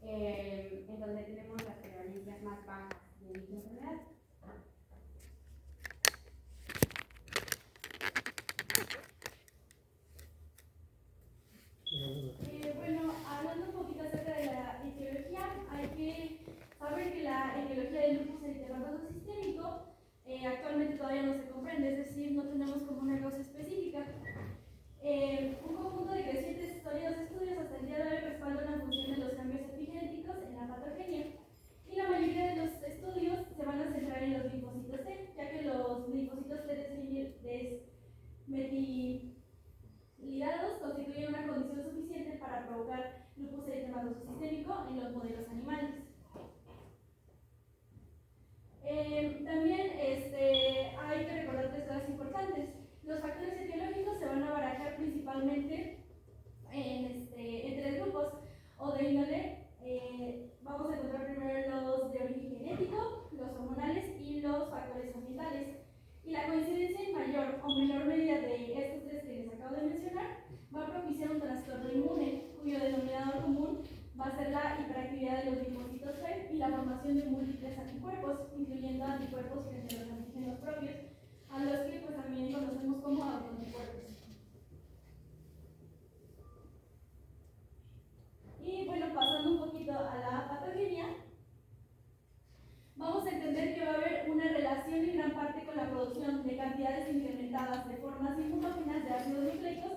en donde tenemos las prevalencias más bajas de dicha enfermedad. Bueno, hablando un poquito acerca de la etiología, hay que saber que la etiología del lupus eritematoso sistémico actualmente todavía no se comprende, es decir, no tenemos como una causa específica. Un conjunto de crecientes sólidos estudios hasta el día de hoy respaldan la función de los cambios epigenéticos en la patogenia, y la mayoría de los estudios se van a centrar en los linfocitos T, ya que los linfocitos T desmetilidados constituyen una condición suficiente para provocar lupus eritematoso sistémico en los modelos animales. También hay que recordar tres cosas importantes. Los factores etiológicos se van a barajar principalmente en tres grupos o de índole. Vamos a encontrar primero los de origen genético, los hormonales y los factores ambientales. Y la coincidencia en mayor o menor medida de estos tres que les acabo de mencionar va a propiciar un trastorno inmune, cuyo denominador común va a ser la hiperactividad de los linfocitos T y la formación de múltiples anticuerpos, incluyendo anticuerpos frente a los antígenos propios, a los que pues también conocemos como autoanticuerpos. Y bueno, pasando un poquito a la patogenia, vamos a entender que va a haber una relación en gran parte con la producción de cantidades incrementadas de formas inmunógenas de ácidos nucleicos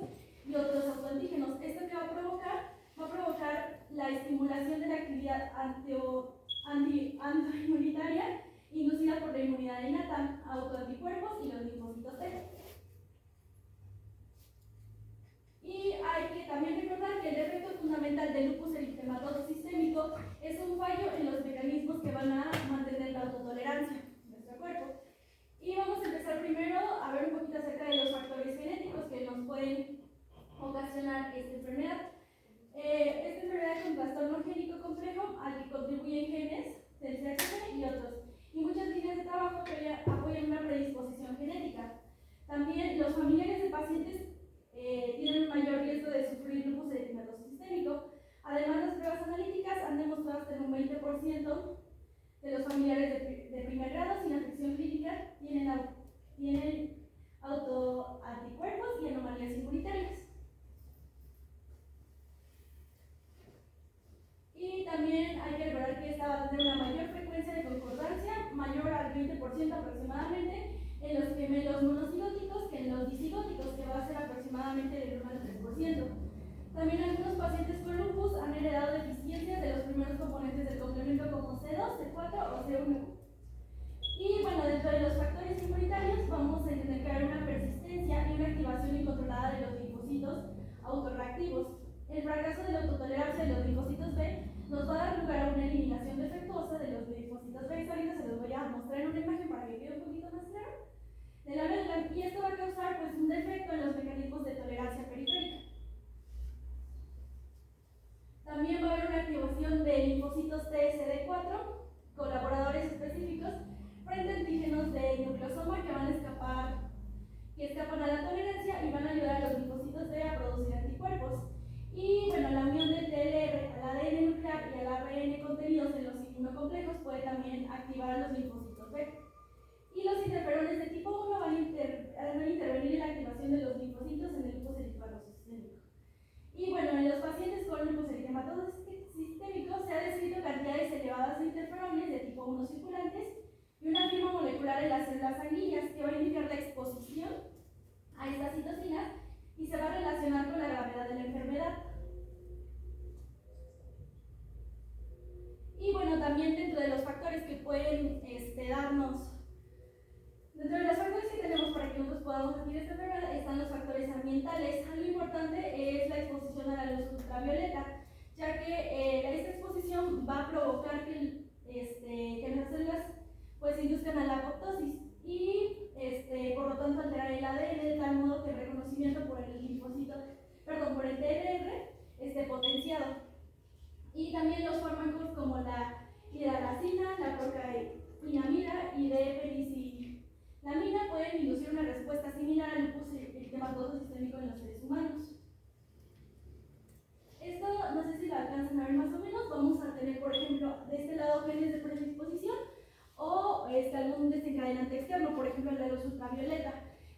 y otros autoantígenos. ¿Esto qué va a provocar? Va a provocar la estimulación de la actividad antiinmunitaria inducida por la inmunidad innata, autoanticuerpos y los linfocitos T. Y hay que también recordar que el defecto fundamental del lupus eritematoso sistémico es un fallo en los mecanismos que van a mantener la autotolerancia de nuestro cuerpo. Y vamos a empezar primero a ver un poquito acerca de los factores genéticos que nos pueden ocasionar esta enfermedad. Esta enfermedad es un trastorno génico complejo al que contribuyen genes del CHP y otros. Y muchas líneas de trabajo apoyan una predisposición genética. También los familiares de pacientes tienen un mayor riesgo de sufrir lupus eritematoso sistémico. Además, las pruebas analíticas han demostrado hasta un 20% de los familiares de primer grado sin afección clínica tienen autoanticuerpos y anomalías inmunitarias. Y también hay que recordar que esta va a tener una mayor frecuencia de concordancia, mayor al 20% aproximadamente, en los gemelos monocigóticos que en los disigóticos, que va a ser aproximadamente del 1 al 3%. También algunos pacientes con lupus han heredado deficiencias de los primeros componentes del complemento como C2, C4 o C1. Y bueno, dentro de los factores inmunitarios vamos a entender que hay una persistencia y una activación incontrolada de los linfocitos autorreactivos. El fracaso de la autotolerancia de los linfocitos B nos va a dar lugar a una eliminación defectuosa de los linfocitos B. Ahorita se los voy a mostrar en una imagen para que quede un poquito más claro de la médula, y esto va a causar pues un defecto en los mecanismos de tolerancia periférica. También va a haber una activación de linfocitos TSD4, colaboradores específicos, frente a antígenos de nucleosoma que escapan a la tolerancia y van a ayudar a los linfocitos B a producir anticuerpos. Y bueno, la unión del TLR al ADN nuclear y al ARN contenidos en los inmunocomplejos puede también activar a los linfocitos B. Y los interferones de tipo 1 van a intervenir en la activación de los linfocitos en el lupus eritematoso sistémico. Y bueno, en los pacientes con lupus eritematoso sistémico se ha descrito cantidades elevadas de interferones de tipo 1 circulantes y una firma molecular en las células sanguíneas que va a indicar la exposición a estas citocinas y se va a relacionar con la gravedad de la enfermedad. Y bueno, también dentro de los factores que pueden dentro de los factores que tenemos para que nosotros podamos adquirir esta enfermedad están los factores ambientales. Algo importante es la exposición a la luz ultravioleta, ya que esta exposición va a provocar que las células pues induzcan a la apoptosis y por lo tanto alterar el ADN de tal modo que el reconocimiento por el TLR esté potenciado. Y también los fármacos como la hidaracina, la procalcinamida y penicillamina pueden inducir una respuesta similar al lupus eritematoso sistémico en los seres humanos. Esto no sé si lo alcanzan a ver tener, por ejemplo, de este lado genes de predisposición o algún desencadenante externo, por ejemplo, el de los ultravioleta.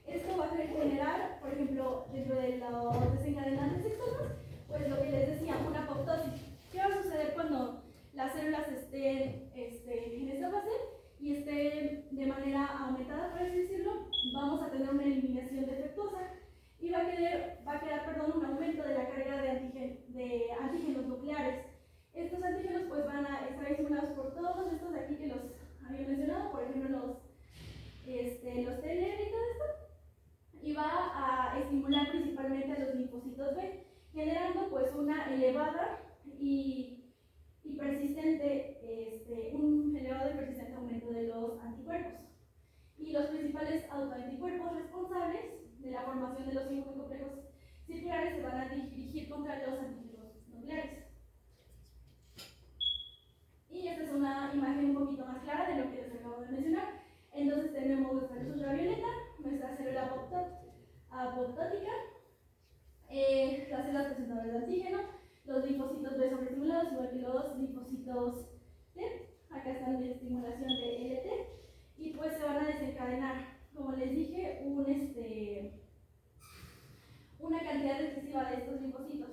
Esto va a generar, por ejemplo, dentro de los desencadenantes externos, pues lo que les decía, una apoptosis. ¿Qué va a suceder cuando las células estén en esta fase y estén de manera aumentada, por así decirlo? Vamos a tener una eliminación defectuosa y va a quedar un aumento de la carga de antígenos nucleares. Estos antígenos pues van a estar estimulados por todos estos de aquí que los había mencionado, por ejemplo los TLR y todo esto, y va a estimular principalmente a los linfocitos B, generando pues una elevada y persistente, un elevado y persistente aumento de los anticuerpos. Y los principales autoanticuerpos responsables de la formación de los inmunocomplejos circulares se van a dirigir contra los antígenos nucleares. Y esta es una imagen un poquito más clara de lo que les acabo de mencionar. Entonces tenemos nuestra luz ultravioleta, nuestra célula apoptótica, las células presentadoras de antígeno, los linfocitos B sobreestimulados, igual que los linfocitos T. Acá están de estimulación de LT. Y pues se van a desencadenar, como les dije, una cantidad excesiva de estos linfocitos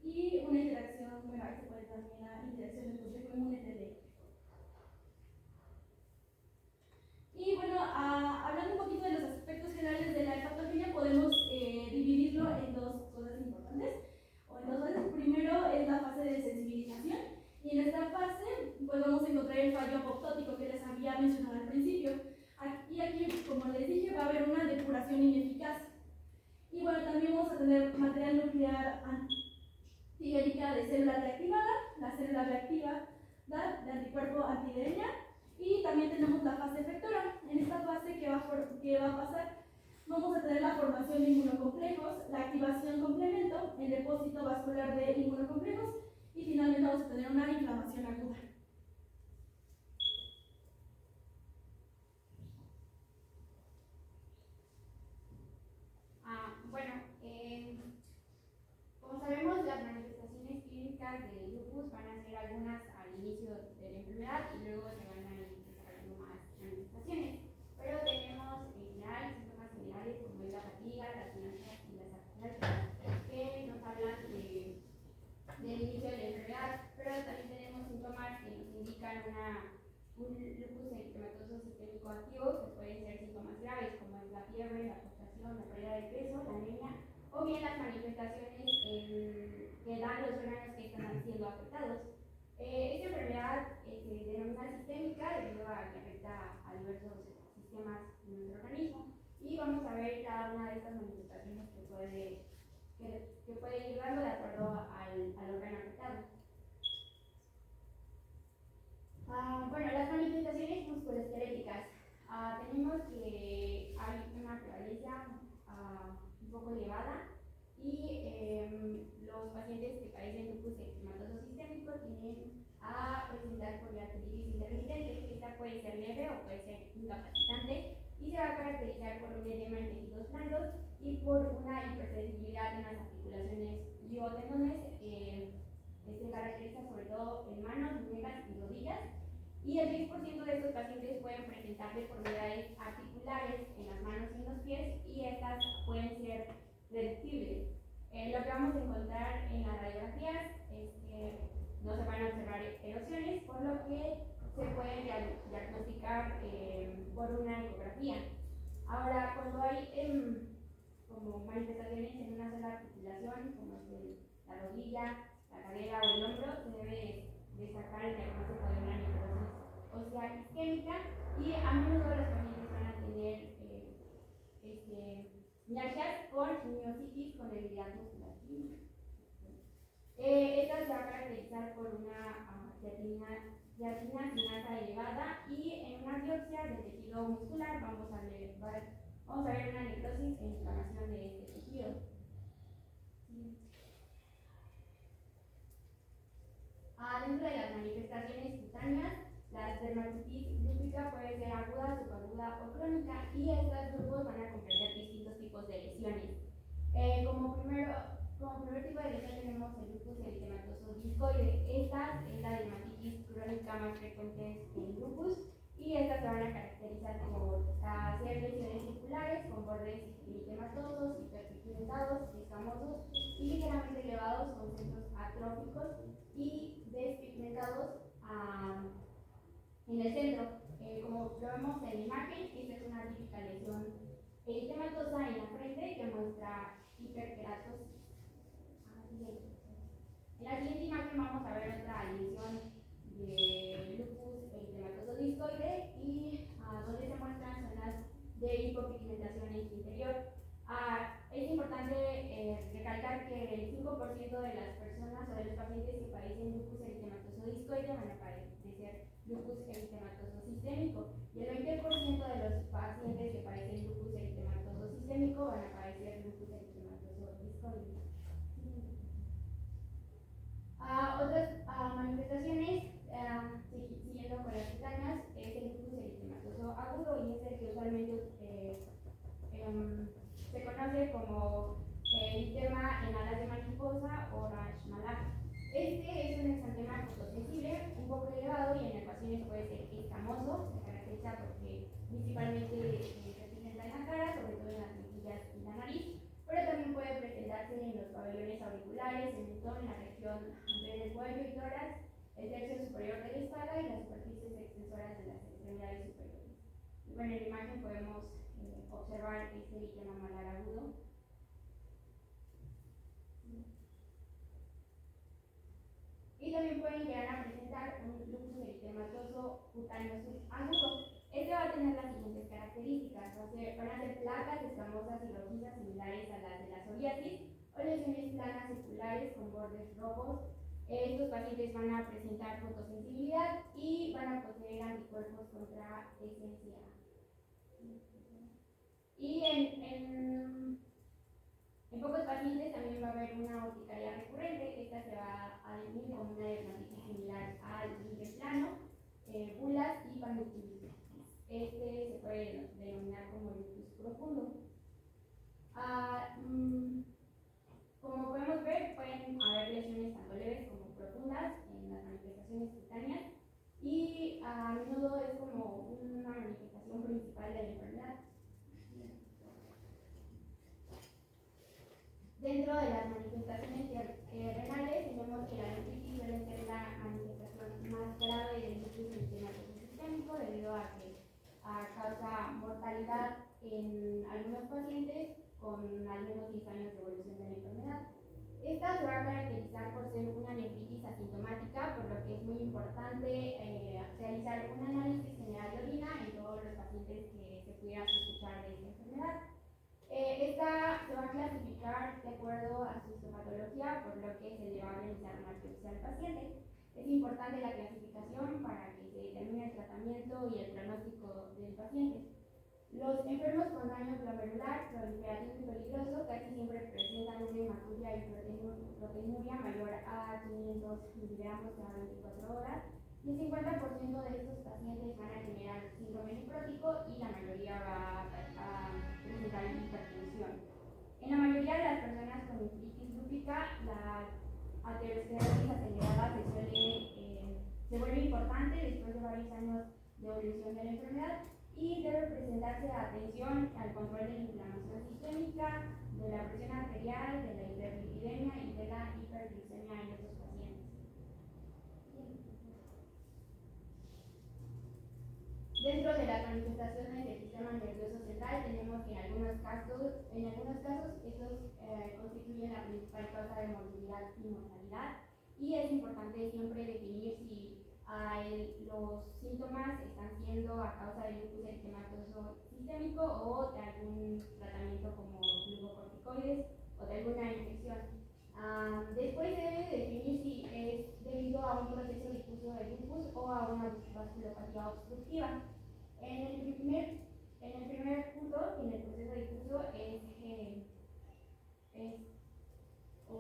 y una interacción, bueno, ahí se puede también la interacción del complejo inmune TD. Y bueno, hablando un poquito de los aspectos generales de la hepatogenia, podemos dividirlo en dos cosas importantes, o en dos fases. Primero es la fase de sensibilización, y en esta fase pues vamos a encontrar el fallo apoptótico que les había mencionado al principio. Aquí, como les dije, va a haber una depuración ineficaz. Y bueno, también vamos a tener material nuclear antigénica de célula reactivada, la célula reactiva de anticuerpo anti-DNA, y también tenemos la fase efectora. En esta fase, ¿qué va a pasar? Vamos a tener la formación de inmunocomplejos, la activación complemento, el depósito vascular de inmunocomplejos y finalmente vamos a tener una inflamación aguda. Bueno, como sabemos, las manifestaciones clínicas del lupus van a ser algunas al inicio de la enfermedad y luego se van a ir desarrollando más manifestaciones. Pero tenemos en general síntomas generales como es la fatiga, las náuseas y las artritis que nos hablan del inicio de la enfermedad, pero también tenemos síntomas que nos indican un lupus eritematoso sistémico activo, que pueden ser síntomas graves como es la fiebre, la frustración, la pérdida de peso, la anemia, o bien las manifestaciones que dan los órganos que están siendo afectados. Esta enfermedad se denomina sistémica debido a que afecta a diversos sistemas de nuestro organismo, y vamos a ver cada una de estas manifestaciones que puede ir dando de acuerdo al órgano afectado. Bueno, las manifestaciones musculoesqueléticas. Tenemos que hay una prevalencia un poco elevada y los pacientes que padecen lupus eritematoso sistémico tienden a presentar poliarteritis intermitente. Esta puede ser leve o puede ser incapacitante y se va a caracterizar por un edema en tejidos blandos y por una hipersensibilidad en las articulaciones y o tendones. Se caracteriza sobre todo en manos, muñecas y rodillas, y el 10% de estos pacientes pueden presentar deformidades articulares en las manos y en los pies, y estas pueden ser reductibles. Lo que vamos a encontrar en las radiografías es que no se van a observar erosiones, por lo que se puede diagnosticar por una ecografía. Ahora, cuando hay como manifestaciones en una sola articulación, como es la rodilla, la cadera o el hombro, se debe destacar el diagnóstico de una necrosis ósea isquémica, y a menudo los pacientes van a tener mialgias con miositis con debilidad muscular. Esta se va a caracterizar por una creatina elevada, y en una biopsia del tejido muscular vamos a ver una necrosis e inflamación de este tejido. Dentro de las manifestaciones cutáneas, la dermatitis lúpica puede ser aguda, subaguda o crónica, y estos grupos van a comprender distintos tipos de lesiones. Como primer tipo de lesión tenemos el lupus eritematoso discoide. Estas estas es la dermatitis crónica más frecuente en lupus y estas se van a caracterizar por hacer lesiones circulares con bordes eritematosos, hiperpigmentados, escamosos y ligeramente elevados con centros atróficos y despigmentados en el centro. Como lo vemos en la imagen, esta es una típica lesión eritematosa en la frente que muestra hiperkeratosis. En la siguiente imagen vamos a ver otra lesión de lupus eritematoso discoide y donde se muestran zonas de hipopigmentación en su interior. Es importante recalcar que el 5% de las personas o de los pacientes que padecen lupus eritematoso discoide van a padecer lupus eritematoso sistémico y el 20% de los pacientes que padecen lupus eritematoso sistémico van a padecer lupus eritematoso discoide. Otras manifestaciones, siguiendo con las cutáneas, es el lupus eritematoso agudo y es el que usualmente se conoce como eritema en alas de mariposa o rash malak. Este es un exantema fotosensible, un poco elevado y en ocasiones puede ser escamoso, se caracteriza porque principalmente se presenta en la cara, sobre todo en las mejillas y la nariz, pero también puede presentarse en los pabellones auriculares, el mentón, en la región entre el cuello y tórax, el tercio superior de la espalda y las superficies extensoras de las extremidades superiores. Y bueno, en la imagen podemos observar este eritema malar agudo. Y también pueden llegar a presentar un lupus eritematoso cutáneo agudo. Este va a tener las siguientes características: van a ser placas escamosas y rojizas similares a las de la psoriasis o lesiones planas circulares con bordes rojos. Estos pacientes van a presentar fotosensibilidad y van a poseer anticuerpos contra SSA. Y en pocos pacientes también va a haber una urticaria recurrente. Esta se va a definir como una dermatitis similar al líder plano, bulas y panucilitis. Este se puede denominar como lupus profundo. Como podemos ver, pueden haber lesiones tanto leves como profundas en las manifestaciones cutáneas y a menudo es como una manifestación principal de la enfermedad. Dentro de las manifestaciones renales tenemos que la nefritis suele ser la manifestación más grave del lupus eritematoso sistémico debido a que causa mortalidad en algunos pacientes con al menos 10 años de evolución de la enfermedad. Esta se va a caracterizar por ser una nefritis asintomática, por lo que es muy importante realizar un análisis general de orina en todos los pacientes que se pudiera sospechar de esta enfermedad. Esta se va a clasificar de acuerdo a su histopatología, por lo que se le va a realizar una biopsia al paciente. Es importante la clasificación para que se determine el tratamiento y el pronóstico del paciente. Los enfermos con daño glomerular, proliferativo y peligroso casi siempre presentan una hematuria y proteinuria mayor a 500 miligramos cada 24 horas. Y el 50% de estos pacientes van a generar síndrome nefrótico y la mayoría va a presentar hipertensión. En la mayoría de las personas con nefritis lúpica, la aterosclerosis acelerada se vuelve importante después de varios años de evolución de la enfermedad y debe presentarse atención al control de la inflamación sistémica, de la presión arterial, de la hiperlipidemia y de la hiperglicemia en estos pacientes. Dentro de las manifestaciones del sistema nervioso central tenemos que en algunos casos estos constituyen la principal causa de morbilidad y mortalidad y es importante siempre definir si los síntomas están siendo a causa del lupus eritematoso sistémico o de algún tratamiento como glucocorticoides o de alguna infección. Después se debe definir si es debido a un proceso difuso de lupus o a una vasculopatía obstructiva. En el primer punto, en el proceso difuso, es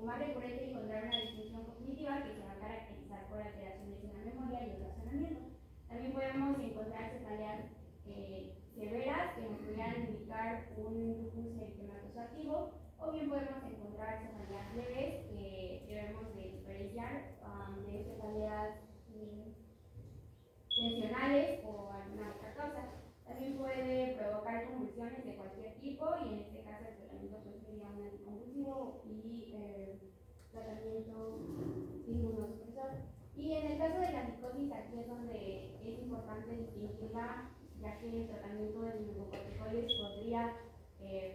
más recurrente encontrar una disfunción cognitiva que se va a caracterizar por alteraciones en la memoria y el razonamiento. También podemos encontrar cefaleas severas que nos pudieran indicar un lupus eritematoso activo, o bien podemos encontrar cefaleas leves que debemos de diferenciar de cefaleas Y en el caso de la psicosis, aquí es donde es importante distinguirla, ya que el tratamiento de glucocorticoides podría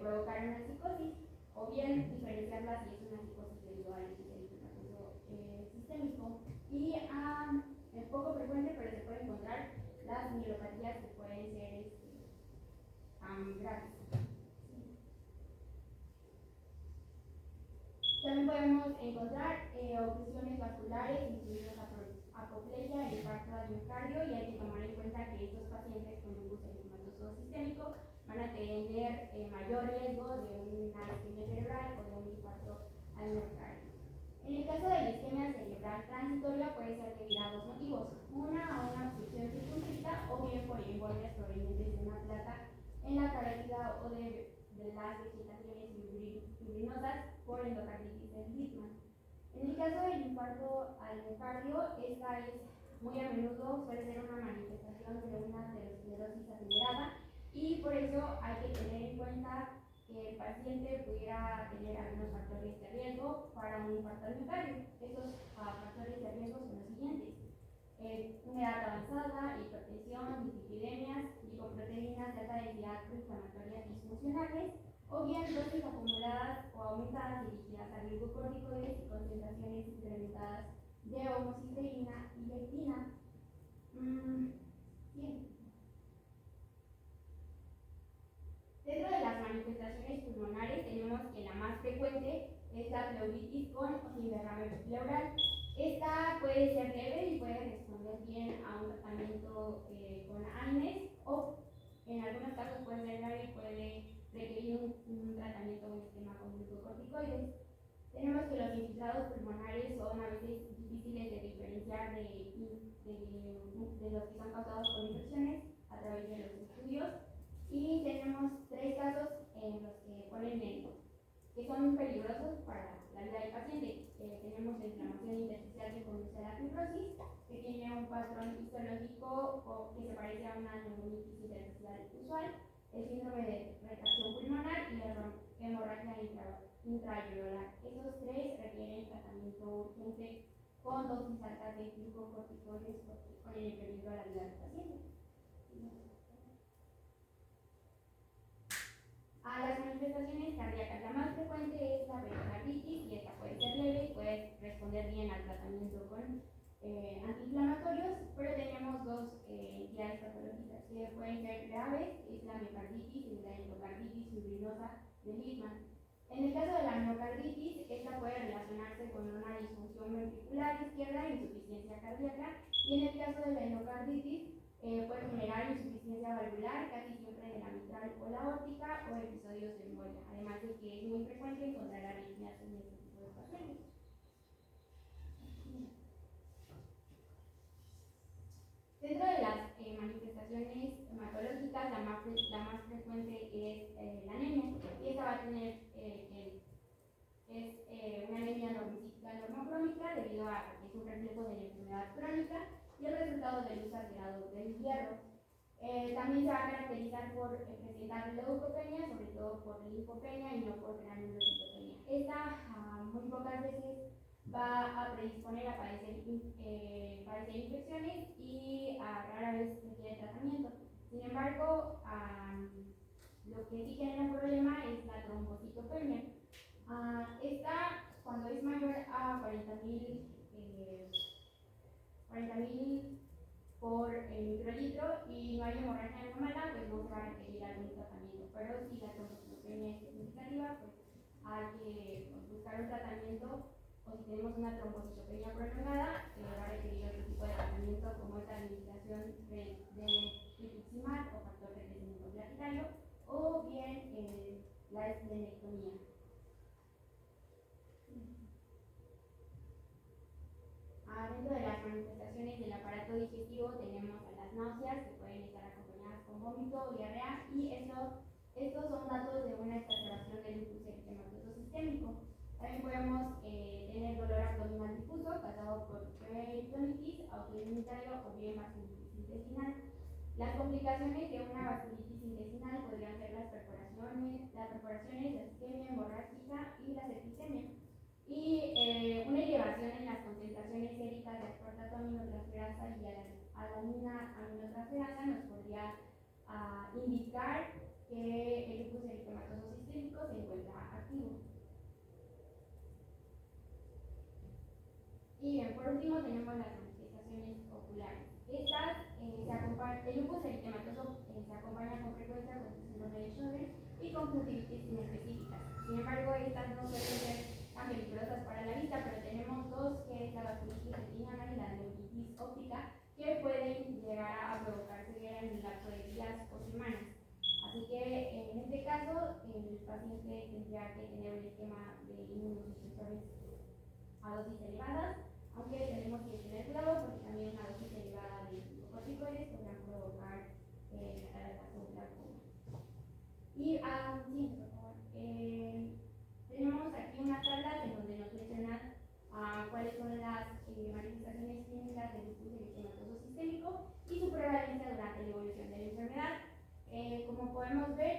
provocar una psicosis, o bien diferenciarla si es una psicosis debido al tratamiento sistémico. Y es poco frecuente, pero se puede encontrar las mielopatías que pueden ser graves. También podemos encontrar obstrucciones vasculares, incluidas apoplegia, infarto al miocardio, y hay que tomar en cuenta que estos pacientes con lupus eritematoso sistémico van a tener mayor riesgo de una isquemia cerebral o de un infarto al miocardio. En el caso de la isquemia cerebral transitoria puede ser debido a dos motivos: una obstrucción circunscrita o bien por embolias provenientes de una placa en la carótida o de las vegetaciones fibrinosas por endocarditis del Littmann. En el caso del infarto al miocardio, esta es muy a menudo suele ser una manifestación de una aterosclerosis acelerada, y por eso hay que tener en cuenta que el paciente pudiera tener algunos factores de riesgo para un infarto al miocardio. Estos factores de riesgo son los siguientes: una edad avanzada, hipertensión, dislipidemias, lipoproteínas de alta densidad proinflamatorias disfuncionales, o bien dosis acumuladas o aumentadas dirigidas a glucocorticoides y concentraciones incrementadas de homocisteína y lectina. Bien. Dentro de las manifestaciones pulmonares tenemos que la más frecuente es la pleuritis con o sin derrame pleural. Esta puede ser leve y puede responder bien a un tratamiento con AINES, o en algunos casos puede ser grave y puede requerir un tratamiento con esquema con glucocorticoides. Tenemos que los infiltrados pulmonares son a veces difíciles de diferenciar de los que son causados por infecciones a través de los estudios, y tenemos tres casos en los que ponen médico, que son peligrosos para la vida del paciente. Tenemos la inflamación intersticial que conduce a la fibrosis, que tiene un patrón histológico que se parece a una neumonitis intersticial usual, el síndrome de retracción pulmonar y la hemorragia intraalveolar. Esos tres requieren tratamiento urgente con dosis altas de glucocorticoides porque ponen en peligro la vida del paciente. Las manifestaciones cardíacas, la más frecuente es la pericarditis, y esta puede ser leve y puede responder bien al tratamiento con antiinflamatorios, pero tenemos dos entidades patológicas que pueden ser graves: es la miocarditis y la endocarditis fibrinosa de Littmann. En el caso de la miocarditis, esta puede relacionarse con una disfunción ventricular izquierda e insuficiencia cardíaca, y en el caso de la endocarditis puede generar insuficiencia valvular, casi siempre de la mitral o la aórtica, o episodios de embolia, además de que es muy frecuente encontrar arritmias en este tipo de pacientes. Dentro de las manifestaciones hematológicas, la más frecuente es la anemia, y esta va a tener una anemia normocítica normocrónica debido a que es un reflejo de la enfermedad crónica y el resultado del uso alterado del hierro. También se va a caracterizar por presentar leucopenia, sobre todo por linfopenia y no por granulocitopenia. Esta muy pocas veces va a predisponer a padecer infecciones y rara vez requiere tratamiento. Sin embargo, lo que sí genera un problema es la trombocitopenia. Esta, cuando es mayor a 40.000 por microlitro y no hay hemorragia anómala, pues no se va a requerir algún tratamiento. Pero si la trombocitopenia es significativa, pues hay que buscar un tratamiento, o si tenemos una trombocitopenia prolongada, va a requerir otro tipo de tratamiento, como es la administración de rituximab o factor de crecimiento plaquetario, o bien la esplenectomía. Dentro de las manifestaciones del aparato digestivo tenemos a las náuseas, que pueden estar acompañadas con vómito o diarrea, y estos son datos de una exacerbación del lupus eritematoso sistémico. También podemos tener dolor abdominal difuso causado por peritonitis, autoinmunitario o bien vasculitis intestinal. Las complicaciones de una vasculitis intestinal podrían ser las perforaciones, la isquemia hemorrágica y la septicemia. Y una elevación en las concentraciones séricas de aspartato aminotransferasa y alanina aminotransferasa nos podría indicar que el lupus eritematoso sistémico se encuentra activo. Y bien, por último tenemos las manifestaciones oculares. Estas el lupus eritematoso se acompaña con frecuencia con síndrome de Sjögren y con conjuntivitis inespecíficas. Sin embargo, estas no suelen ser tan peligrosas para la vista, pero tenemos dos, que es la vasculitis retiniana y la neuritis óptica, que pueden llegar a provocar ceguera en el lapso de días o semanas. Así que en este caso, el paciente tendría que tener un esquema de inmunosupresores a dosis elevadas, aunque tenemos que tener cuidado porque también una dosis elevada de corticoides podrán provocar glaucoma. Y sí, por favor. Tenemos aquí una tabla en donde nos mencionan cuáles son las manifestaciones clínicas del lupus eritematoso sistémico y su prevalencia durante la evolución de la enfermedad. Como podemos ver,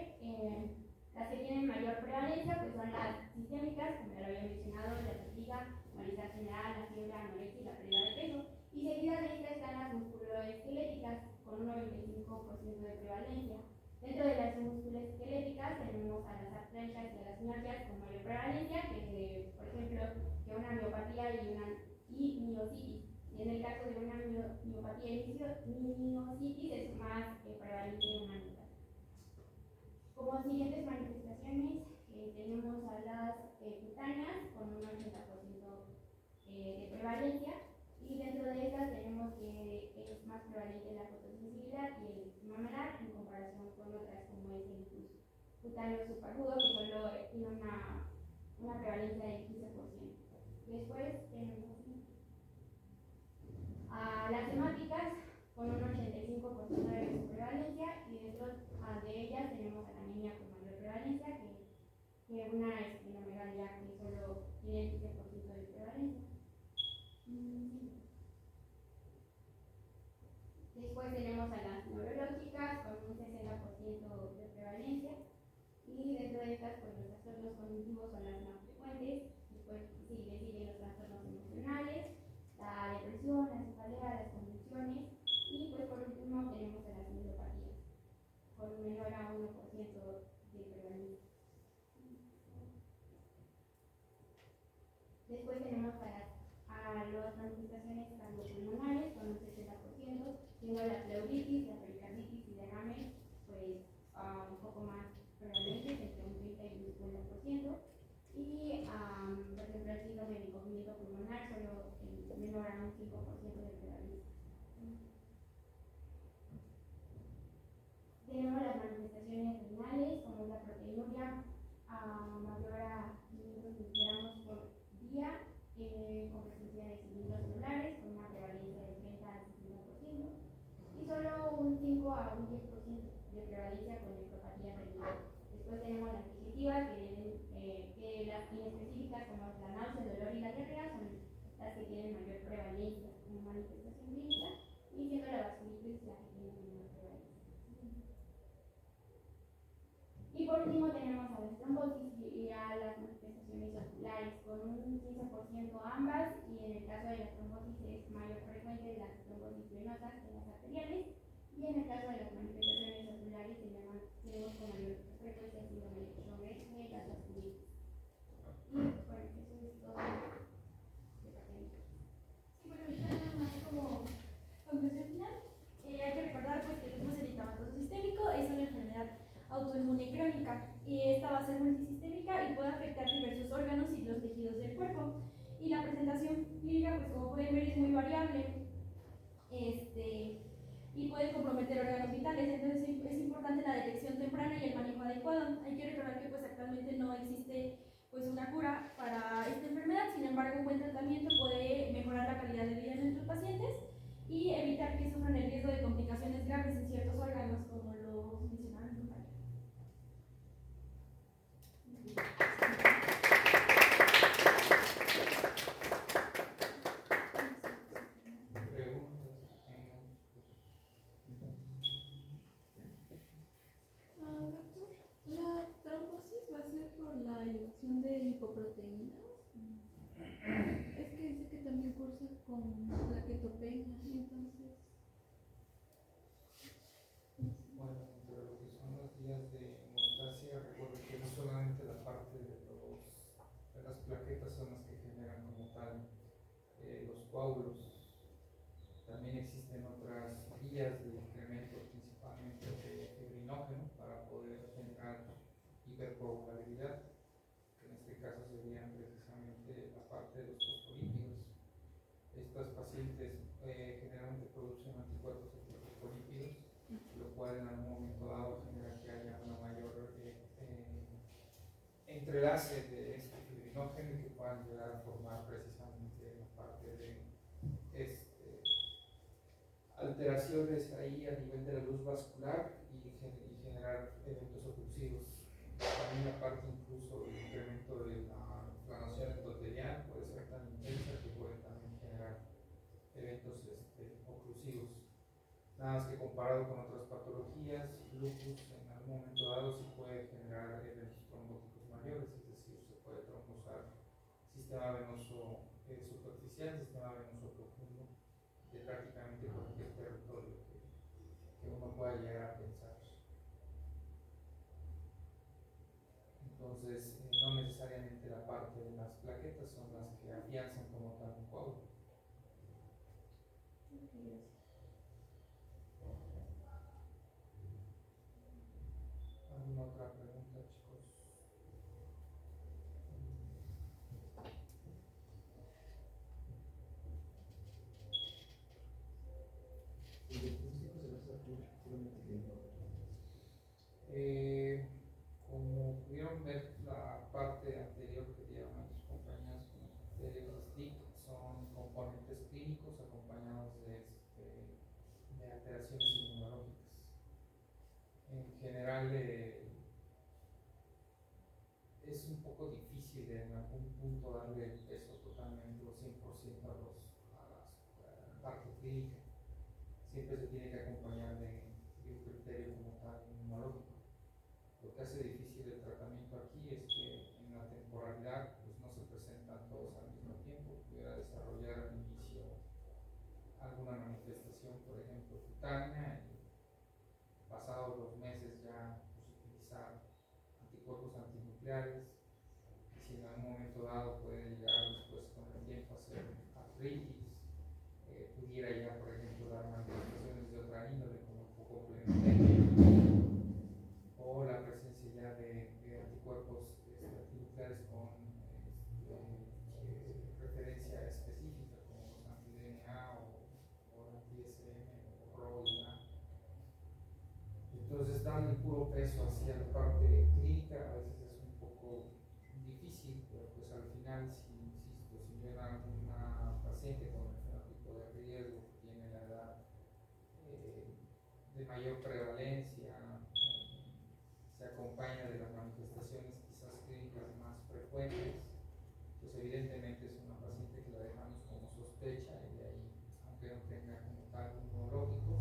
las que tienen mayor prevalencia pues son las sistémicas, como ya lo había mencionado, la fatiga, malestar general, la fiebre, anorexia y la pérdida de peso. Y seguidas de estas están las musculoesqueléticas con un 95% de prevalencia. Dentro de las musculoesqueléticas tenemos a las artralgias y a las mialgias con mayor prevalencia, que por ejemplo, que una miopatía y miositis. Y en el caso de una miopatía y miositis es más prevalente una miopatía. Como siguientes manifestaciones tenemos a las cutáneas con un 80% de prevalencia, y dentro de estas tenemos que es más prevalente la fotosensibilidad y el mamelar en comparación con otras como es el lupus cutáneo subagudo, que solo tiene una prevalencia del 15%. Después tenemos a las hemáticas con un 85% de prevalencia, y dentro de ellas tenemos a la anemia con mayor prevalencia, que una esplenomegalia que solo tiene el 15% de prevalencia. Después tenemos a las neurológicas con un 60% de prevalencia, y dentro de estas pues los trastornos cognitivos son las más frecuentes. Después siguen los trastornos emocionales, la depresión, la cefalea, las convulsiones, y pues por último tenemos a las neuropatías con un menor a 1% de prevalencia. Después tenemos a las manifestaciones cardiopulmonares con un 60%, siendo la pleuritis, la pericarditis y derrame pues un poco más prevalentes, entre un 30 y un 50%, y por ejemplo el síndrome de encomiendo pulmonar solo menor a un 5% de prevalencia. Tenemos las manifestaciones renales, como la proteinuria mayor a 500 miligramos por día, con presencia de cilindros celulares, con una prevalencia de 30 al 60%, y solo un 5 a un 10% de prevalencia con nefropatía renal. Después tenemos las digestivas, que las inespecíficas, como la náusea, el dolor y la diarrea, son las que tienen mayor prevalencia como manifestación clínica, y siendo la vasculitis la que tiene menor prevalencia. Y por último tenemos a las trombosis y a las manifestaciones oculares con un 15% ambas, y en el caso de las trombosis es mayor frecuente las trombosis venosas que las arteriales, y en el caso de las manifestaciones oculares tenemos con mayor frecuencia síndrome de Sjögren y las vasculitis. Y bueno, eso es todo. Sí, bueno, ahorita nada más como conclusión final, hay que recordar pues, que el lupus eritematoso sistémico es una enfermedad autoinmune crónica, y esta va a ser multisistémica y puede afectar diversos órganos y los tejidos del cuerpo. Y la presentación clínica, pues como pueden ver, es muy variable y puede comprometer órganos vitales. Entonces es importante la detección temprana y el manejo adecuado. Hay que recordar que pues actualmente no existe pues una cura para esta enfermedad, sin embargo un buen tratamiento puede mejorar la calidad de vida de nuestros pacientes y evitar que sufran el riesgo de complicaciones graves en ciertos órganos, como lo mencionaron en compañero. La trombosis va a ser por la elevación de lipoproteínas. Es que dice que también cursa con plaquetomía. sarcopenia, entonces. Bueno, entre lo que son los días de hemostasia, recuerden que no solamente la parte de las plaquetas son las que generan como tal los coágulos, también existen otras vías de incremento, principalmente de fibrinógeno, para poder generar hipercoagulabilidad, que en este caso serían precisamente la parte de los fosfolípidos. Estas pacientes generalmente producen anticuerpos antifosfolípidos, lo cual en algún momento dado genera que haya una mayor entrelace de este fibrinógeno y que puedan llegar a formar precisamente la parte de alteraciones ahí a nivel de la luz vascular y generar eventos oclusivos. También la parte incluso del incremento de la inflamación endotelial puede ser tan intensa que puede también generar eventos oclusivos. Nada más que comparado con otras patologías, lupus en algún momento dado sí puede generar eventos trombóticos mayores, es decir, se puede trombosar sistema venoso superficial, sistema venoso profundo, de prácticamente cualquier territorio que uno pueda llegar a pensar. Entonces, no necesariamente la parte de las plaquetas son las que afianzan como tal un coágulo. ¿Alguna otra pregunta, chicos? Como pudieron ver, la parte anterior que dieron a sus compañeros con los criterios STIC son componentes clínicos acompañados de alteraciones inmunológicas. En general, es un poco difícil en algún punto darle el peso totalmente o 100% a la parte clínica. Siempre se tiene que acompañar de un criterio como tal inmunológico. Lo que hace difícil el tratamiento aquí es que en la temporalidad pues no se presentan todos al mismo tiempo, pudiera desarrollar al inicio alguna manifestación, por ejemplo, cutánea, y pasados los meses ya pues, utilizar anticuerpos antinucleares, y si en algún momento dado puede llegar después con el tiempo a ser artritis, pudiera ya, por ejemplo, dar manifestaciones de otra índole como un poco complementaria, o la presencia ya de anticuerpos antinucleares con referencia específica como los anti-DNA o anti-SM o ROI. Entonces darle puro peso hacia la parte clínica a veces es un poco difícil, pero pues al final si insisto, si ven a una paciente con el fenotipo de riesgo que tiene la edad de mayor prevalencia, se acompaña de las manifestaciones quizás clínicas más frecuentes, pues evidentemente es una paciente que la dejamos como sospecha y de ahí, aunque no tenga como tal inmunológicos,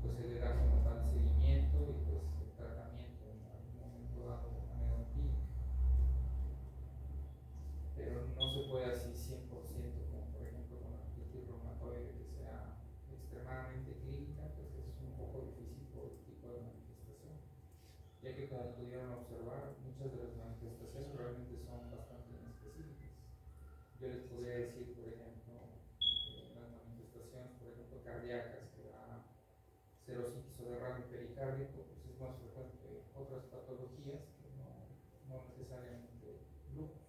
pues se le da como tal seguimiento y pues el tratamiento en algún momento dado de manera empírica. Pero no se puede así 100% como por ejemplo con la artritis reumatoide que sea extremadamente clínica, pues es un poco difícil por el tipo de manifestación, ya que como pudieron observar, muchas de las manifestaciones realmente son bastante inespecíficas. Yo les podría decir, por ejemplo, las manifestaciones, por ejemplo, cardíacas, que da serositis o derrame pericárdico, pues es más frecuente que otras patologías que no necesariamente lupus.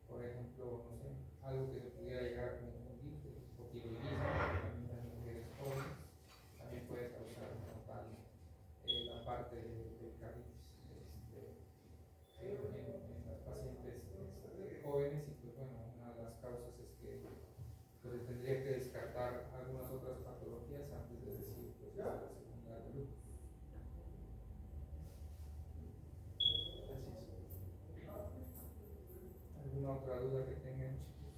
Por ejemplo, no sé, algo que se pudiera llegar a confundir, el hipotiroidismo, que también en mujeres jóvenes, también puede causar como tal la parte de cardíaco en las pacientes jóvenes, y pues bueno, una de las causas es que pues, tendría que descartar algunas otras patologías antes de decir pues es la segunda de lupus. ¿Alguna otra duda que tengan, chicos?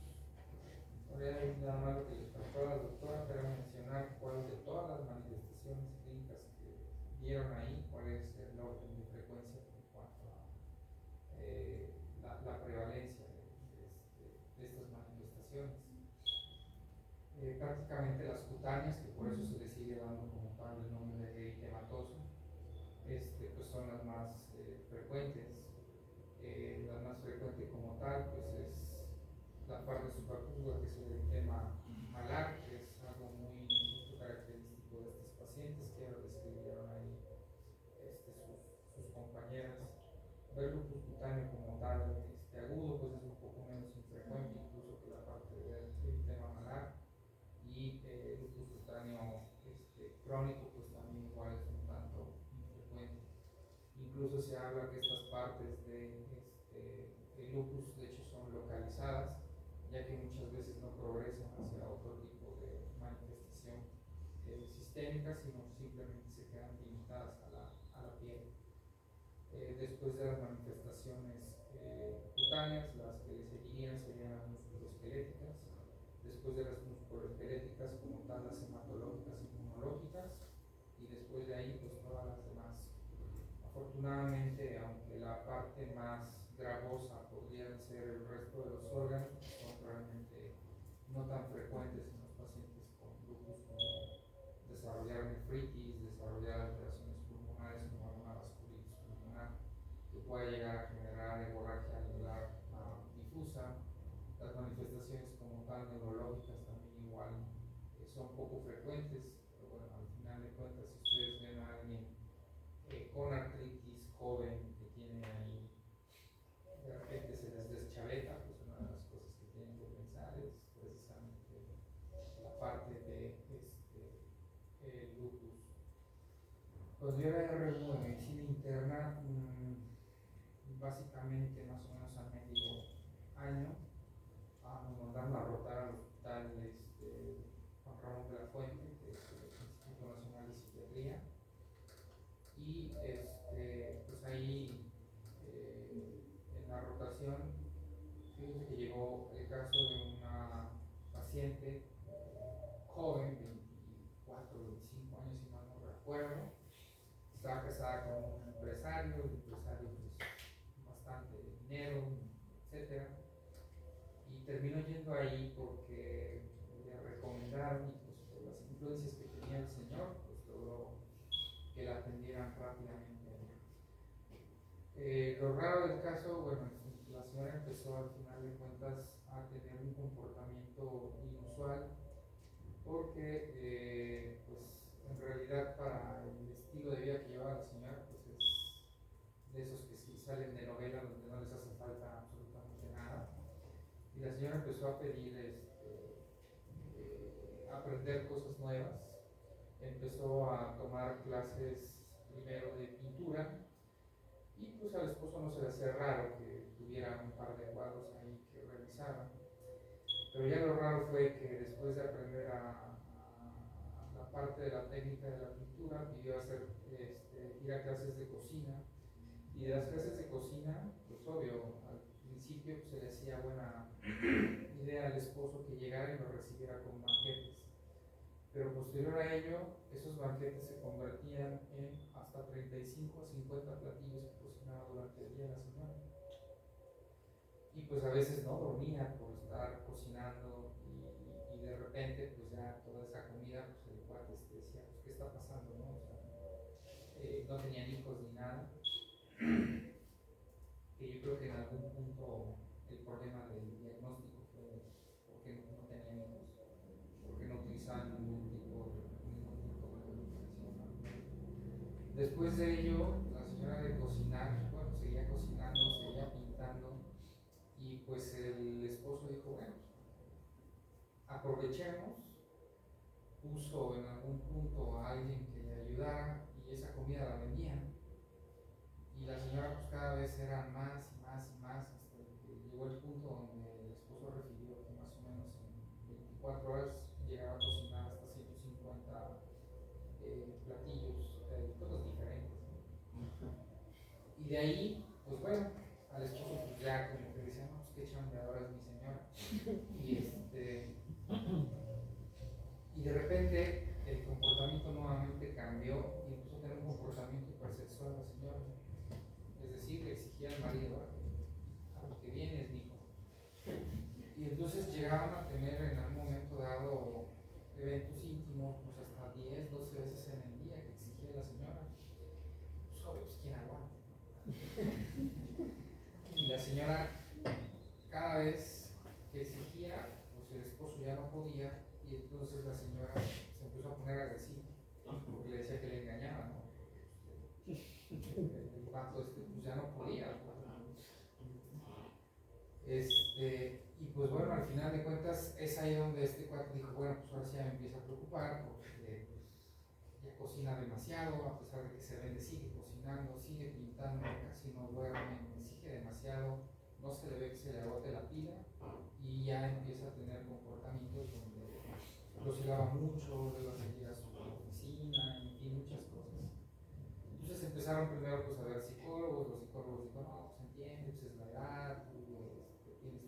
Ahora nada más lo que les faltó a la doctora, pero mencionar cuál de todas las manifestaciones clínicas que vieron ahí, cuál es el orden de frecuencia en cuanto a la prevalencia de estas manifestaciones. prácticamente las cutáneas, que por eso se le sigue dando como tal el nombre de eritematoso, pues son las más frecuentes. La más frecuente como tal pues es la parte subacuda, que es el eritema malar, que es algo muy característico de estos pacientes que ahora describieron ahí sus compañeras. Ver lupus cutáneo como tal agudo pues es un poco menos infrecuente incluso que la parte del eritema malar, y lupus cutáneo crónico pues también igual es un tanto infrecuente. Incluso se habla que estas partes de el lupus de hecho son localizadas, ya que muchas veces no progresan hacia otro tipo de manifestación sistémica, sino simplemente se quedan limitadas a la piel. Después de las manifestaciones cutáneas, las que le seguirían serían las musculoesqueléticas. Después de las musculoesqueléticas, como tal, las hematológicas y inmunológicas, y después de ahí pues todas las demás. Afortunadamente, aunque la parte más gravosa podrían ser el resto de los órganos, son realmente no tan frecuentes en los pacientes con lupus, como desarrollar nefritis, desarrollar alteraciones pulmonares como una vasculitis pulmonar, que pueda llegar a generar hemorragia alveolar difusa. Las manifestaciones como tal neurológicas también igual son poco frecuentes, pero bueno, al final de cuentas, si ustedes ven a alguien con artritis joven que tiene ahí, de repente se les deschaveta, pues una de las cosas que tienen que pensar es precisamente la parte de lupus. Cuando yo era R1 de medicina interna, básicamente más o menos a medio año, nos mandaron a rotar al hospital Juan Ramón de la Fuente, que es el Instituto Nacional de Psiquiatría, y pues ahí en la rotación, fíjense que llegó el caso de una paciente joven, 24, 25 años, si mal no recuerdo. Estaba casada con un empresario, el empresario pues bastante dinero, etcétera, y terminó yendo ahí porque le recomendaron, y pues por las influencias que tenía el señor, pues logró que la atendieran rápidamente. Lo raro del caso, bueno, la señora empezó al final de cuentas a tener un comportamiento inusual, porque pues en realidad para el estilo de vida que lleva la señora, pues es de esos que sí salen de novela donde no les hace falta absolutamente nada. Y la señora empezó a pedir aprender cosas nuevas, empezó a tomar clases primero de pintura, y pues al esposo no se le hacía raro que tuviera un par de cuadros ahí que realizaba. Pero ya lo raro fue que después de aprender a la parte de la técnica de la pintura, pidió hacer, ir a clases de cocina. Y de las clases de cocina, pues obvio, al principio pues, se le hacía buena idea al esposo que llegara y lo recibiera con banquetes. Pero posterior a ello, esos banquetes se convertían en hasta 35 a 50 platillos que cocinaba durante el día la señora. Y pues a veces no dormía por estar cocinando, y de repente pues ya toda esa comida, pues el cuate decía, pues qué está pasando, ¿no? O sea, no tenían hijos ni nada. Que yo creo que en algún punto el problema del diagnóstico fue porque no tenían hijos, porque no utilizaban ningún tipo de alimentación. Después de ello, la señora de cocinar, bueno, seguía cocinando, seguía pintando, y pues el esposo dijo, bueno, aprovechemos, puso en algún punto a alguien que le ayudara, y esa comida la vendían. Y la señora pues cada vez eran más y más y más, hasta que llegó el punto donde el esposo refirió que más o menos en 24 horas llegaba a cocinar hasta 150 platillos, todos diferentes, ¿no? Y de ahí, pues bueno, al esposo pues ya como que decía, no, pues qué chambeadora es mi señora. Y de repente el comportamiento nuevamente cambió y empezó a tener un comportamiento hipersexual la señora. Es decir, le exigía al marido, a lo que vienes, mijo. Y entonces llegaban a tener en algún momento dado eventos íntimos, pues hasta 10, 12 veces en el día que exigía la señora. Pues obvio, pues quién aguanta. Y la señora, cada vez que exigía, pues el esposo ya no podía, y entonces la señora se empezó a poner agresiva, porque le decía que le engañaba, ¿no? El vato pues ya no podía. Y pues bueno, al final de cuentas es ahí donde este cuate dijo, bueno, pues ahora sí ya me empieza a preocupar, porque pues, ya cocina demasiado, a pesar de que se vende, sigue cocinando, sigue pintando, casi no duerme, exige demasiado, no se le ve que se le agote la pila, y ya empieza a tener comportamientos donde lo cegaba mucho, luego seguía a su oficina, en fin, muchas cosas. Entonces empezaron primero pues a ver psicólogos, los psicólogos dijeron, no, pues entiende, pues es la edad, tú tienes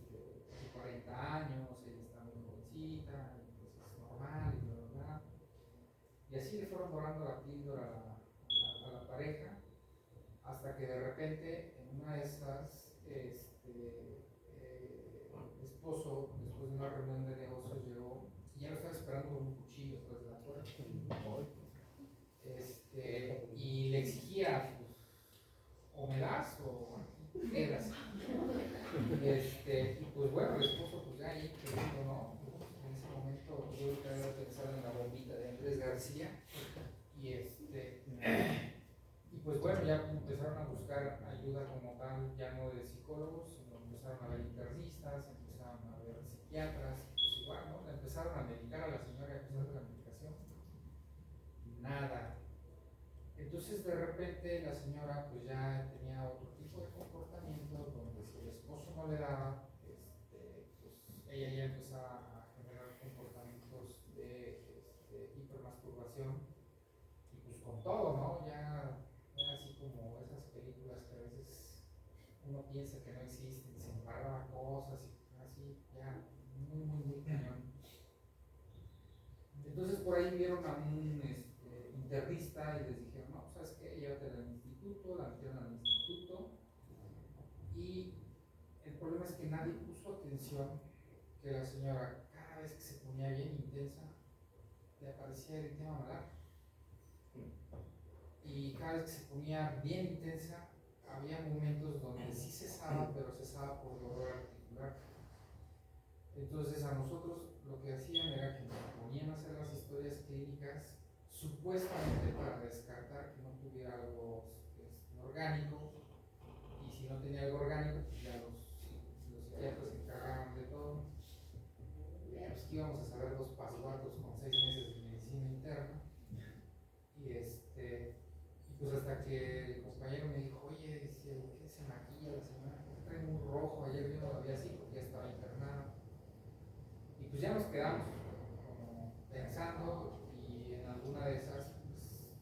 40 años, ella está muy jovencita, pues es normal, y bla, bla, bla. Y así le fueron dorando la píldora a la pareja, hasta que de repente en una de esas, esposo, después de una reunión de negocios, llegó y ya lo estaba esperando con un cuchillo tras la puerta. Y le exigía, pues, o me das o quedas. Y pues bueno, el esposo pues ya ahí queriendo, ¿no? En ese momento yo creo que había pensado en la bombita de Andrés García y pues bueno, ya empezaron a buscar ayuda como tal, ya no de psicólogos, sino empezaron a ver internistas, empezaron a ver psiquiatras, pues igual, ¿no? Le empezaron a medicar a la señora a pesar de la medicación. Nada. Entonces de repente la señora pues ya tenía otro tipo de comportamientos donde si el esposo no le daba, pues ella ya empezaba a generar comportamientos de hipermasturbación y pues con todo, ¿no? Ya así como esas películas que a veces uno piensa que no existen, se embarraba cosas y así, ya muy cañón. Entonces por ahí vieron a un internista y les dijeron, no, ¿sabes qué? Llévatela al instituto, la metieron al instituto y el problema es que nadie puso atención que la señora cada vez que se ponía bien intensa le aparecía eritema malar y cada vez que se ponía bien intensa había momentos donde sí cesaba, pero cesaba por dolor articular. Entonces a nosotros lo que hacían era que nos ponían a hacer las historias clínicas supuestamente para descartar que no tuviera algo orgánico, y si no tenía algo orgánico pues ya los psiquiatras se encargaban de todo. Pues que íbamos a saber dos pasguatos con 6 meses de medicina interna y pues hasta que el compañero me dijo, oye, dice, ¿por qué se maquilla la señora? ¿Por qué trae muy rojo? Ayer yo no lo vi así porque ya estaba internado. Y pues ya nos quedamos como pensando, y en alguna de esas pues,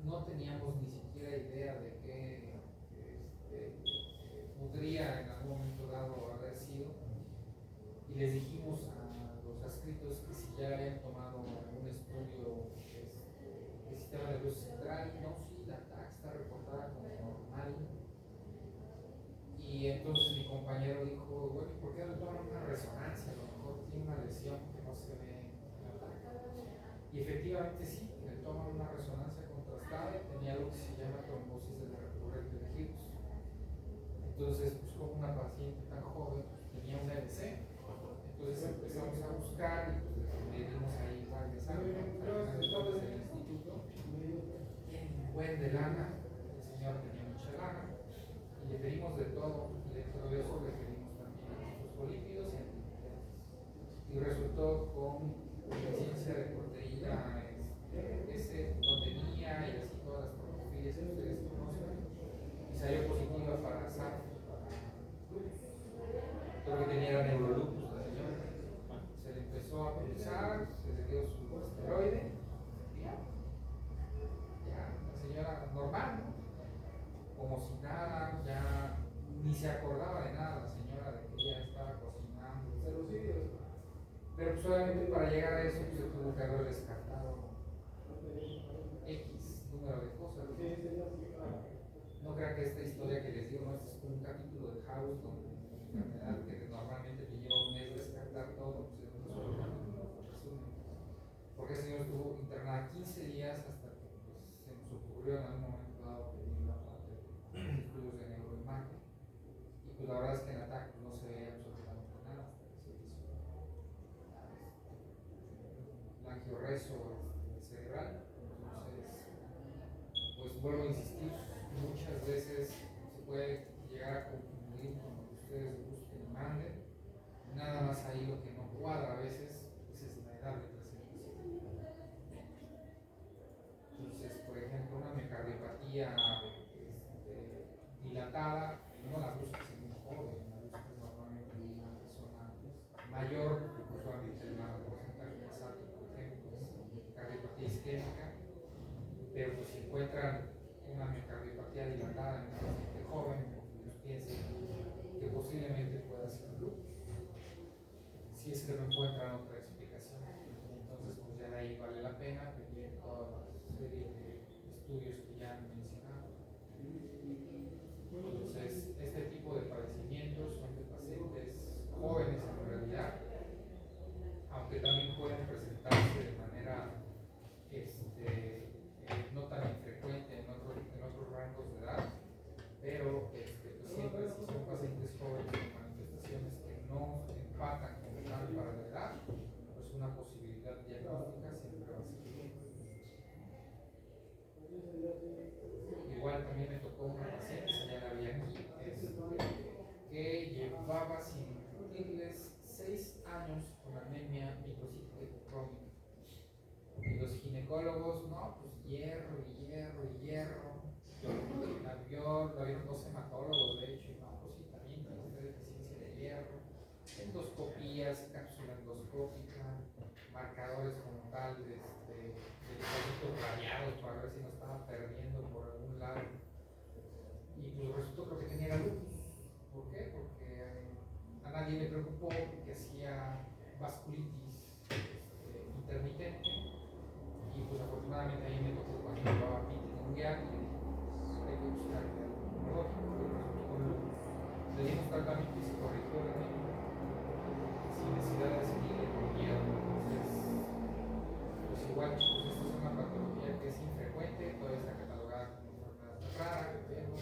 no teníamos ni siquiera idea de qué podría en algún momento dado haber sido, y les dijimos a los adscritos que si ya habían tomado algún estudio del sistema nervioso central, y no, sí, la TAC está reportada como normal. Y entonces mi compañero dijo, bueno, ¿por qué no le toman una resonancia? A lo mejor tiene una lesión que no se ve en la TAC. Y efectivamente sí, le toman una resonancia contrastada y tenía lo que se llama trombosis de la recurrente de Hughes. Entonces, pues como una paciente tan joven tenía un EBC, entonces empezamos a buscar y pues le dimos ahí varios años, entonces el instituto tiene un buen de lana, el señor tenía mucha lana, y le pedimos de todo, y dentro de eso le pedimos también fosfolípidos y antinutrientes. Y resultó con deficiencia de proteína S no tenía, y así todas las protofilias que ustedes conocen, y salió positiva para SARS. Creo que tenía neurolupus la señora. Se le empezó a pensar, se le dio su esteroide, y ya, la señora normal, ¿no? Como si nada, ya ni se acordaba de nada la señora de que ella estaba cocinando, pero pues obviamente para llegar a eso pues, se tuvo que haber descartado X número de cosas. No crean que esta historia que les digo, no, este es un capítulo de House donde la enfermedad que normalmente te lleva un mes descartar todo, pues en un solo capítulo resumen. ocurrió en algún momento dado que vi la parte de estudios de neuroimagen, y pues la verdad es que en ATAC no se ve absolutamente nada hasta que se hizo el angioreso cerebral. Entonces, pues vuelvo a insistir, muchas veces se puede llegar a confundir con lo que ustedes busquen y manden. Nada más ahí lo que no cuadra a veces pues es la edad de presentación. Entonces, por ejemplo, una miocardiopatía dilatada, no la buscas en un joven, la buscas normalmente en una persona mayor, porque usualmente el porcentaje más alto, por ejemplo, es cardiopatía isquémica, pero pues si encuentran una miocardiopatía dilatada en un paciente joven, pues piensen que posiblemente pueda ser lupus, si es que no encuentran otra explicación. Entonces, pues ya de ahí vale la pena pedir toda la serie de estudios que ya han mencionado. Entonces, este tipo de padecimientos son de pacientes jóvenes en realidad, aunque también pueden presentarse de manera no tan infrecuente en otros rangos de edad, pero pues siempre si son pacientes jóvenes con manifestaciones que no empatan como tal para la edad, pues una posibilidad diagnóstica siempre va a ser. Igual también me tocó una paciente, ya la vi aquí, que llevaba sin cumplirles 6 años con anemia microcítica hipocrómica. Y los ginecólogos, no, pues hierro. La vieron 2 hematólogos, de hecho, y no, pues sí, también tiene deficiencia de hierro. Endoscopías, cápsula endoscópica, marcadores como tal de linfocitos radiados para ver si no estaba perdiendo por algún lado. Y pues resultó creo que tenía lupus. ¿Por qué? Porque a nadie le preocupó que hacía vasculitis intermitente. Y pues afortunadamente ahí me tocó cuando llevaba PIT mundial y hay que buscar algo neurológico. Le dimos tratamiento y se corrigió la anemia sin necesidad de seguir con hierro. Entonces, pues igual, pues esta es una patología que es infrecuente, todavía está catalogada como enfermedad rara, pero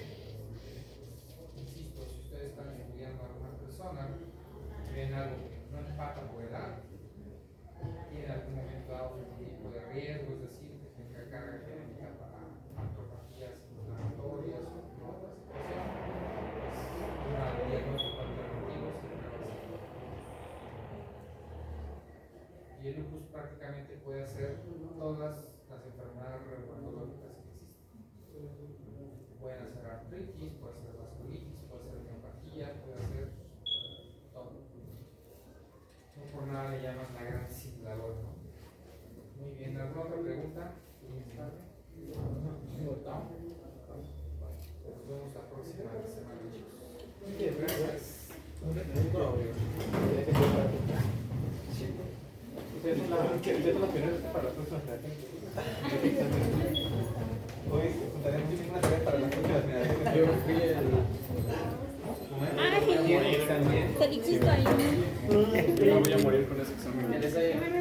insisto, si ustedes están estudiando a alguna persona y ven algo que no empata por edad, tiene algún momento dado algún tipo de riesgo, es decir, que tenga carga genética para artropatías inflamatorias o otra situación, pues un diagnóstico alternativo siempre va a ser. Y el lupus prácticamente puede hacer todas las enfermedades reumatológicas que existen. Pueden hacer artritis, puede hacer vasculitis, puede hacer neuropatía, puede hacer todo. No por nada le llaman la gran simulador, ¿no? Muy bien, ¿alguna otra pregunta? ¿No? Nos vemos la próxima semana, chicos. Gracias. Ustedes son las primeras para las próximas generaciones. Hoy juntaremos una tarea para las próximas generaciones. Yo fui Genial. también. Salí justo ahí. Yo voy a morir con ese examen.